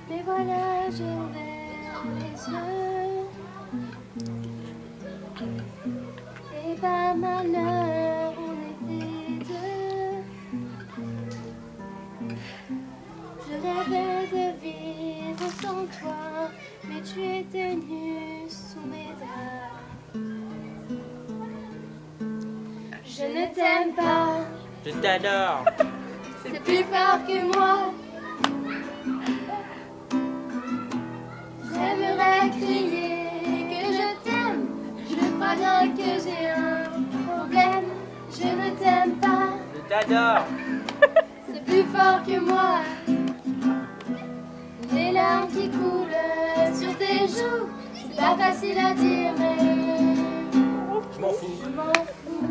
Mais voilà, j'ai ouvert les yeux. Et par malheur, on était deux. Je rêvais de vivre sans toi, mais tu étais nu sous mes draps. Je ne t'aime pas. Je t'adore. C'est plus fort que moi. J'aimerais crier que je t'aime. Je crois bien que j'ai un problème. Je ne t'aime pas. Je t'adore. C'est plus fort que moi. Les larmes qui coulent sur tes joues, c'est pas facile à dire, mais Je m'en fous. je m'en fous.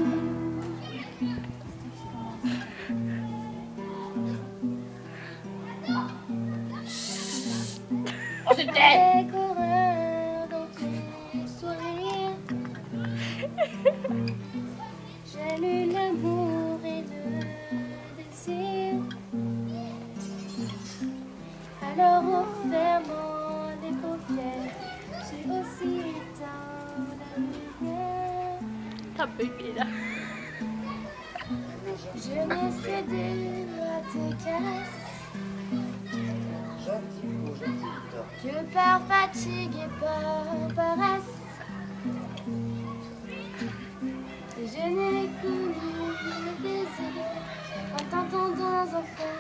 On se tait. Avec horreur dans ton sourire, j'ai lu l'amour et le désir. Alors en fermant les paupières, j'ai aussi éteint la lumière. T'as bugué là. Je n'ai cédé à tes caresses que par fatigue et par paresse. Et je n'ai connu le plaisir en t'entendant enfin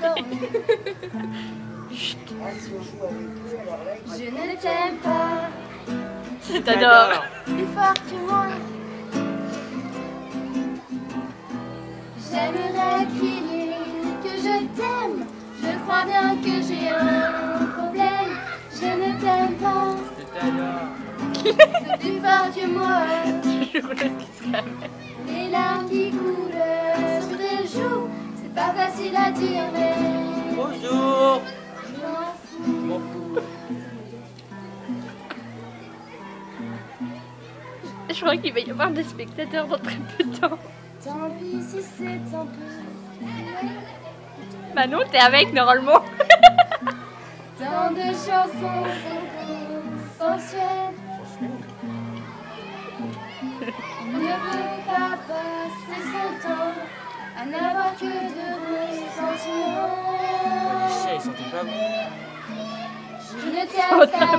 dormir. Je ne t'aime pas. Je t'adore. Plus fort que moi. J'aimerais crier que je t'aime. Je crois bien que j'ai un problème. Je ne t'aime pas. Je t'adore. C'est plus fort que moi. Je roule le Les larmes qui coulent sur tes joues, c'est pas facile à dire, mais Bonjour. je m'en Je fous. m'en fous. Je crois qu'il va y avoir des spectateurs dans très peu de temps. Tant pis si c'est un peu. Manon, t'es avec normalement. Tant de chansons sont sensuelles. On ne peut pas passer son temps à n'avoir que de bons sentiments. Ils sentaient pas bon. Je ne t'aime pas.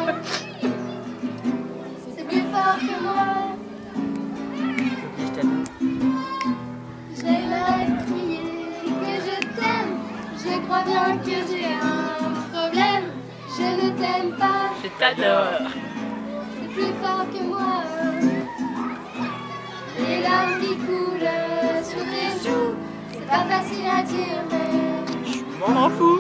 C'est plus fort que moi. Je t'adore. J'aimerais crier que je t'aime. Je crois bien que j'ai un problème. Je ne t'aime pas. Je t'adore. C'est plus fort que moi. Les larmes qui coulent sur tes joues, c'est pas facile à dire, mais Je m'en fous.